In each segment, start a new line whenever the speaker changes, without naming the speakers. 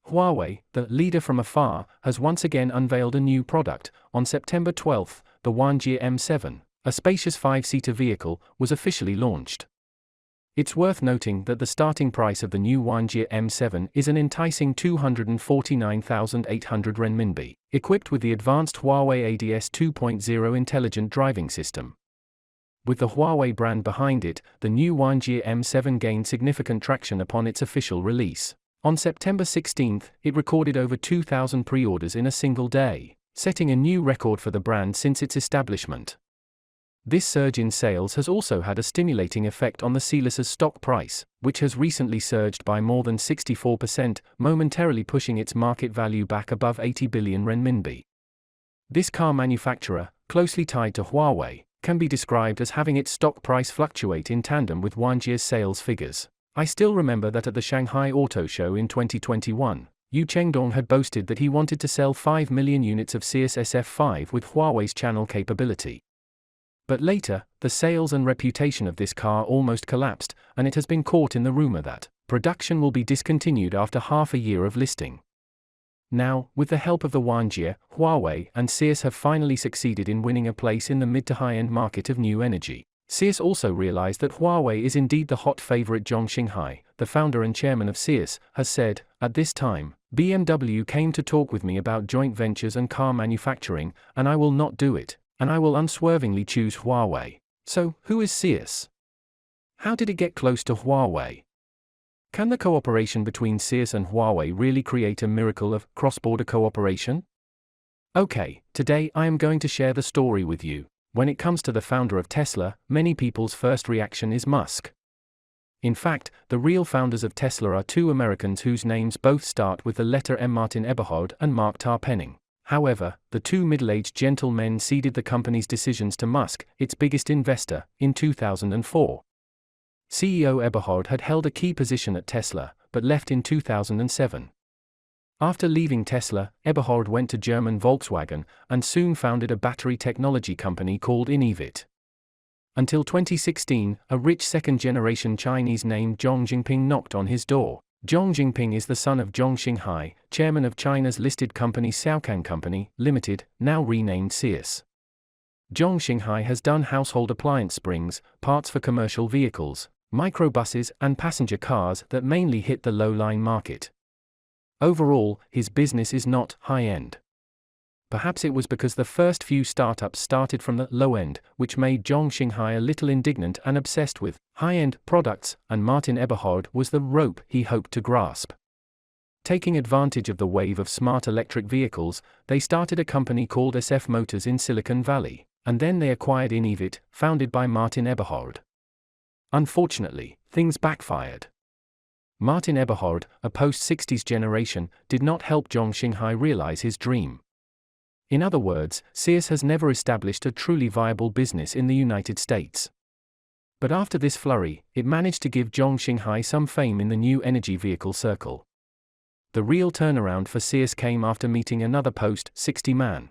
Huawei, the leader from afar, has once again unveiled a new product. On September 12, the Wanjie M7, a spacious 5-seater vehicle, was officially launched. It's worth noting that the starting price of the new Wanjie M7 is an enticing 249,800 renminbi, equipped with the advanced HUAWEI ADS 2.0 intelligent driving system. With the Huawei brand behind it, the new Wanjie M7 gained significant traction upon its official release. On September 16, it recorded over 2,000 pre-orders in a single day, setting a new record for the brand since its establishment. This surge in sales has also had a stimulating effect on the Seelis' stock price, which has recently surged by more than 64%, momentarily pushing its market value back above 80 billion renminbi. This car manufacturer, closely tied to Huawei, can be described as having its stock price fluctuate in tandem with Wanjie's sales figures. I still remember that at the Shanghai Auto Show in 2021, Yu Chengdong had boasted that he wanted to sell 5 million units of Seelis SF5 with Huawei's channel capability. But later, the sales and reputation of this car almost collapsed, and it has been caught in the rumor that production will be discontinued after half a year of listing. Now, with the help of the Wanjie, Huawei and Seelis have finally succeeded in winning a place in the mid to high-end market of new energy. Seelis also realized that Huawei is indeed the hot favorite. Zhong Xinghai, the founder and chairman of Seelis, has said, "At this time, BMW came to talk with me about joint ventures and car manufacturing, and I will not do it, and I will unswervingly choose Huawei." So, who is Seelis? How did it get close to Huawei? Can the cooperation between Seelis and Huawei really create a miracle of cross-border cooperation? Okay, today I am going to share the story with you. When it comes to the founder of Tesla, many people's first reaction is Musk. In fact, the real founders of Tesla are two Americans whose names both start with the letter M. Martin Eberhard and Mark Tarpenning. However, the two middle-aged gentlemen ceded the company's decisions to Musk, its biggest investor, in 2004. CEO Eberhard had held a key position at Tesla, but left in 2007. After leaving Tesla, Eberhard went to German Volkswagen, and soon founded a battery technology company called unveiled. Until 2016, a rich second-generation Chinese named Zhong Jinping knocked on his door. Zhong Jinping is the son of Zhong Xinghai, chairman of China's listed company Xiaocan Company, Limited, now renamed Seelis. Zhong Xinghai has done household appliance springs, parts for commercial vehicles, microbuses and passenger cars that mainly hit the low-line market. Overall, his business is not high-end. Perhaps it was because the first few startups started from the low end, which made Zhong Xinghai a little indignant and obsessed with high-end products, and Martin Eberhard was the rope he hoped to grasp. Taking advantage of the wave of smart electric vehicles, they started a company called SF Motors in Silicon Valley, and then they acquired unveiled, founded by Martin Eberhard. Unfortunately, things backfired. Martin Eberhard, a post-60s generation, did not help Zhong Xinghai realize his dream. In other words, Seelis has never established a truly viable business in the United States. But after this flurry, it managed to give Zhong Xinghai some fame in the new energy vehicle circle. The real turnaround for Seelis came after meeting another post-60 man.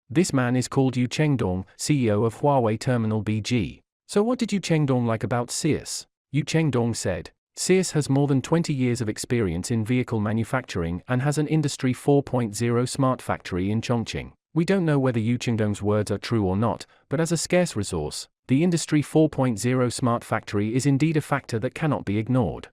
This man is called Yu Chengdong, CEO of Huawei Terminal BG. So what did Yu Chengdong like about Seelis? Yu Chengdong said, "Seelis has more than 20 years of experience in vehicle manufacturing and has an Industry 4.0 smart factory in Chongqing." We don't know whether Yu Chengdong's words are true or not, but as a scarce resource, the Industry 4.0 smart factory is indeed a factor that cannot be ignored.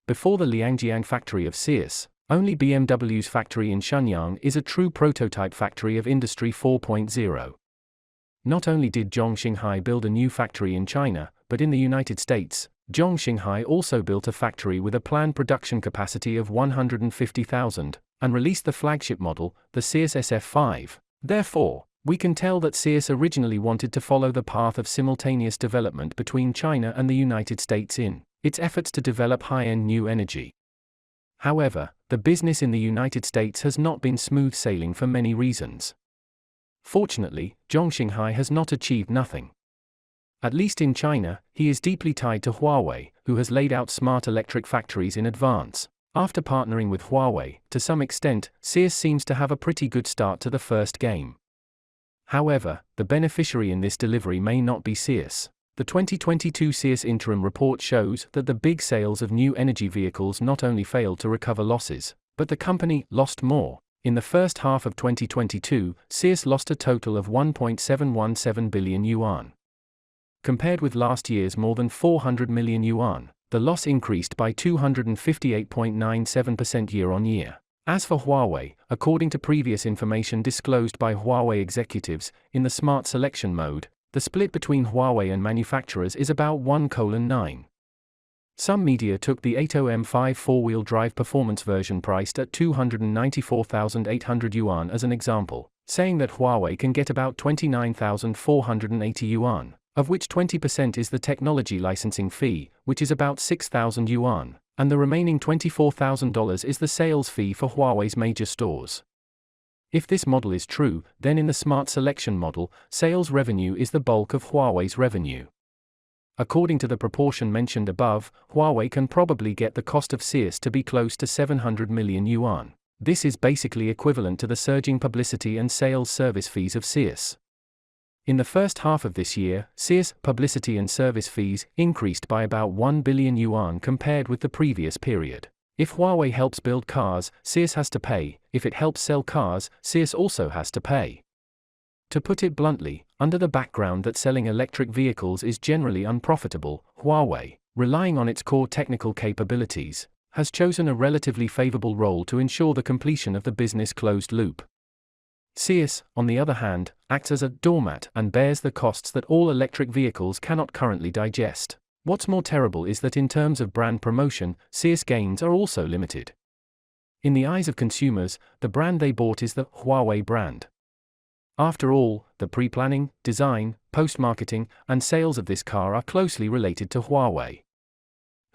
Before the Liangjiang factory of Seelis, only BMW's factory in Shenyang is a true prototype factory of Industry 4.0. Not only did Zhong Xinghai build a new factory in China, but in the United States, Zhong Xinghai also built a factory with a planned production capacity of 150,000, and released the flagship model, the Seelis SF5. Therefore, we can tell that Seelis originally wanted to follow the path of simultaneous development between China and the United States in its efforts to develop high-end new energy. However, the business in the United States has not been smooth sailing for many reasons. Fortunately, Zhong Xinghai has not achieved nothing. At least in China, he is deeply tied to Huawei, who has laid out smart electric factories in advance. After partnering with Huawei, to some extent, Seelis seems to have a pretty good start to the first game. However, the beneficiary in this delivery may not be Seelis. The 2022 Seelis interim report shows that the big sales of new energy vehicles not only failed to recover losses, But the company lost more. In the first half of 2022, Seelis lost a total of 1.717 billion yuan. Compared with last year's more than 400 million yuan, the loss increased by 258.97% year-on-year. As for Huawei, according to previous information disclosed by Huawei executives, in the smart selection mode, the split between Huawei and manufacturers is about 1:9. Some media took the 80 M5 four-wheel drive performance version priced at 294,800 yuan as an example, saying that Huawei can get about 29,480 yuan, of which 20% is the technology licensing fee, which is about 6,000 yuan, and the remaining $24,000 is the sales fee for Huawei's major stores. If this model is true, then in the smart selection model, sales revenue is the bulk of Huawei's revenue. According to the proportion mentioned above, Huawei can probably get the cost of Seelis to be close to 700 million yuan. This is basically equivalent to the surging publicity and sales service fees of Seelis. In the first half of this year, Seelis publicity and service fees increased by about 1 billion yuan compared with the previous period. If Huawei helps build cars, Seelis has to pay. If it helps sell cars, Seelis also has to pay. To put it bluntly, under the background that selling electric vehicles is generally unprofitable, Huawei, relying on its core technical capabilities, has chosen a relatively favorable role to ensure the completion of the business closed loop. Seelis, on the other hand, acts as a doormat and bears the costs that all electric vehicles cannot currently digest. What's more terrible is that in terms of brand promotion, Seelis gains are also limited. In the eyes of consumers, the brand they bought is the Huawei brand. After all, the pre-planning, design, post-marketing, and sales of this car are closely related to Huawei.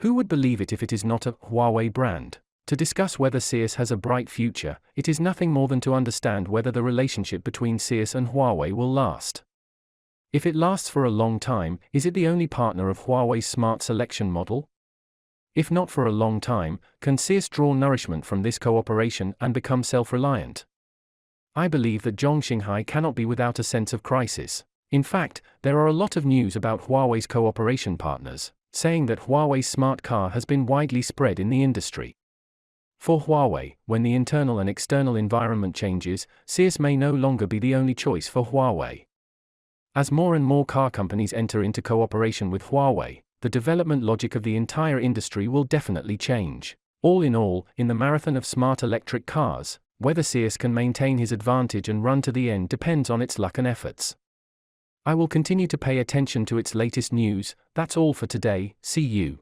Who would believe it if it is not a Huawei brand? To discuss whether Seelis has a bright future, it is nothing more than to understand whether the relationship between Seelis and Huawei will last. If it lasts for a long time, is it the only partner of Huawei's smart selection model? If not for a long time, can Seelis draw nourishment from this cooperation and become self-reliant? I believe that Shanghai cannot be without a sense of crisis. In fact, there are a lot of news about Huawei's cooperation partners, saying that Huawei's smart car has been widely spread in the industry. For Huawei, when the internal and external environment changes, Seelis may no longer be the only choice for Huawei. As more and more car companies enter into cooperation with Huawei, the development logic of the entire industry will definitely change. All, in the marathon of smart electric cars, whether Seelis can maintain his advantage and run to the end depends on its luck and efforts. I will continue to pay attention to its latest news. That's all for today. See you.